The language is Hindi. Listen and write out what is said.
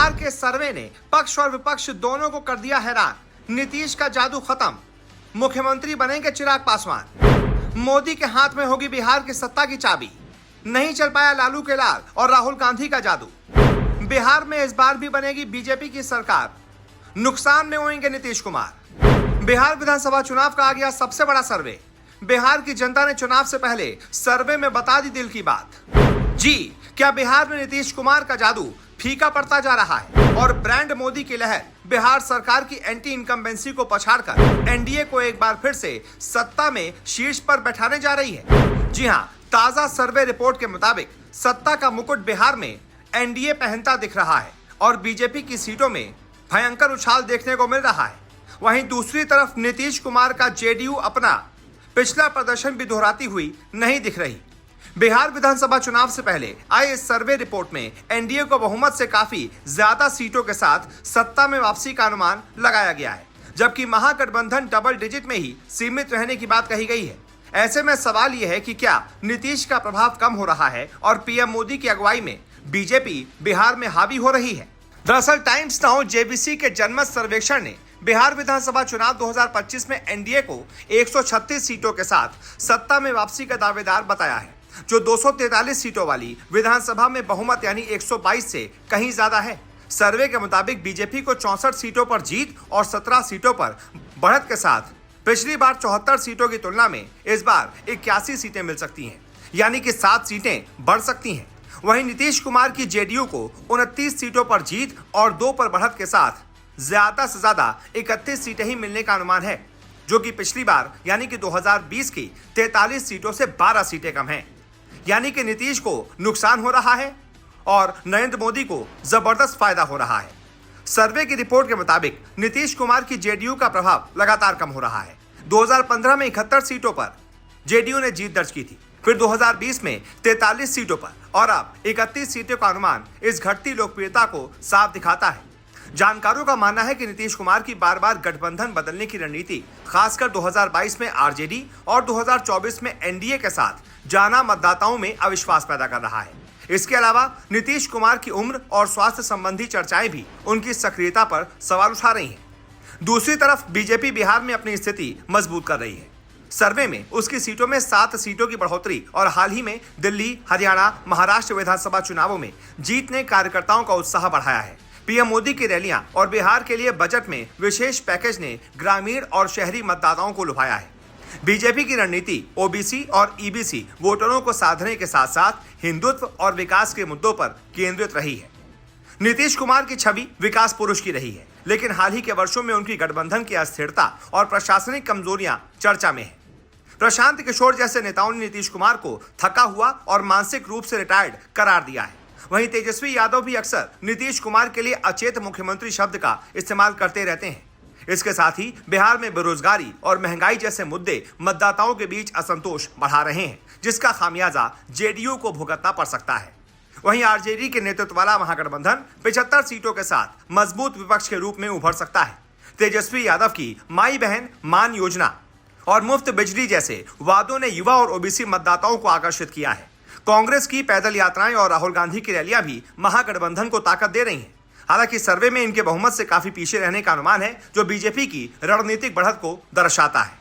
बिहार के सर्वे ने पक्ष और विपक्ष दोनों को कर दिया हैरान। नीतीश का जादू खत्म, मुख्यमंत्री बनेंगे चिराग पासवान। मोदी के हाथ में होगी बिहार की सत्ता की चाबी। नहीं चल पाया लालू के लाल और राहुल गांधी का जादू। बिहार में इस बार भी बनेगी बीजेपी की सरकार। नुकसान में होंगे नीतीश कुमार। बिहार विधानसभा चुनाव का आ गया सबसे बड़ा सर्वे। बिहार की जनता ने चुनाव से पहले सर्वे में बता दी दिल की बात। जी, क्या बिहार में नीतीश कुमार का जादू फीका पड़ता जा रहा है और ब्रांड मोदी की लहर बिहार सरकार की एंटी इनकम्बेंसी को पछाड़कर एनडीए को एक बार फिर से सत्ता में शीर्ष पर बैठाने जा रही है? जी हां, ताजा सर्वे रिपोर्ट के मुताबिक सत्ता का मुकुट बिहार में एनडीए पहनता दिख रहा है और बीजेपी की सीटों में भयंकर उछाल देखने को मिल रहा है। वहीं दूसरी तरफ नीतीश कुमार का जेडीयू अपना पिछला प्रदर्शन भी दोहराती हुई नहीं दिख रही। बिहार विधानसभा चुनाव से पहले आए इस सर्वे रिपोर्ट में एनडीए को बहुमत से काफी ज्यादा सीटों के साथ सत्ता में वापसी का अनुमान लगाया गया है, जबकि महागठबंधन डबल डिजिट में ही सीमित रहने की बात कही गई है। ऐसे में सवाल यह है कि क्या नीतीश का प्रभाव कम हो रहा है और पीएम मोदी की अगुवाई में बीजेपी बिहार में हावी हो रही है? दरअसल टाइम्स नाउ जेबीसी के जनमत सर्वेक्षण ने बिहार विधानसभा चुनाव 2025 में एनडीए को 136 सीटों के साथ सत्ता में वापसी का दावेदार बताया है, जो 243 सीटों वाली विधानसभा में बहुमत यानी 122 से कहीं ज्यादा है। सर्वे के मुताबिक बीजेपी को 64 सीटों पर जीत और 17 सीटों पर बढ़त के साथ पिछली बार 74 सीटों की तुलना में इस बार 81 सीटें मिल सकती हैं, यानी कि 7 सीटें बढ़ सकती हैं। वहीं नीतीश कुमार की जेडीयू को 29 सीटों पर जीत और 2 पर बढ़त के साथ ज्यादा से ज्यादा 31 सीटें ही मिलने का अनुमान है, जो कि पिछली बार यानी कि 2020 की 43 सीटों से 12 सीटें कम हैं। यानी कि नीतीश को नुकसान हो रहा है और नरेंद्र मोदी को जबरदस्त फायदा हो रहा है। सर्वे की रिपोर्ट के मुताबिक नीतीश कुमार की जेडीयू का प्रभाव लगातार कम हो रहा है। 2015 में 71 सीटों पर जेडीयू ने जीत दर्ज की थी, फिर 2020 में 43 सीटों पर और अब 31 सीटों का अनुमान इस घटती लोकप्रियता को साफ दिखाता है। जानकारों का मानना है कि नीतीश कुमार की बार बार गठबंधन बदलने की रणनीति खासकर 2022 में आरजेडी और 2024 में एनडीए के साथ जाना मतदाताओं में अविश्वास पैदा कर रहा है। इसके अलावा नीतीश कुमार की उम्र और स्वास्थ्य संबंधी चर्चाएं भी उनकी सक्रियता पर सवाल उठा रही हैं। दूसरी तरफ बीजेपी बिहार में अपनी स्थिति मजबूत कर रही है। सर्वे में उसकी सीटों में 7 सीटों की बढ़ोतरी और हाल ही में दिल्ली, हरियाणा, महाराष्ट्र विधानसभा चुनावों में जीत ने कार्यकर्ताओं का उत्साह बढ़ाया है। पीएम मोदी की रैलियां और बिहार के लिए बजट में विशेष पैकेज ने ग्रामीण और शहरी मतदाताओं को लुभाया है। बीजेपी की रणनीति ओबीसी और ईबीसी वोटरों को साधने के साथ साथ हिंदुत्व और विकास के मुद्दों पर केंद्रित रही है। नीतीश कुमार की छवि विकास पुरुष की रही है, लेकिन हाल ही के वर्षों में उनकी गठबंधन की अस्थिरता और प्रशासनिक कमजोरियां चर्चा में है। प्रशांत किशोर जैसे नेताओं ने नीतीश कुमार को थका हुआ और मानसिक रूप से रिटायर्ड करार दिया है। वहीं तेजस्वी यादव भी अक्सर नीतीश कुमार के लिए अचेत मुख्यमंत्री शब्द का इस्तेमाल करते रहते हैं। इसके साथ ही बिहार में बेरोजगारी और महंगाई जैसे मुद्दे मतदाताओं के बीच असंतोष बढ़ा रहे हैं, जिसका खामियाजा जेडीयू को भुगतना पड़ सकता है। वहीं आरजेडी के नेतृत्व वाला महागठबंधन 75 सीटों के साथ मजबूत विपक्ष के रूप में उभर सकता है। तेजस्वी यादव की माई बहन मान योजना और मुफ्त बिजली जैसे वादों ने युवा और ओबीसी मतदाताओं को आकर्षित किया है। कांग्रेस की पैदल यात्राएं और राहुल गांधी की रैलियां भी महागठबंधन को ताकत दे रही हैं। हालांकि सर्वे में इनके बहुमत से काफी पीछे रहने का अनुमान है, जो बीजेपी की रणनीतिक बढ़त को दर्शाता है।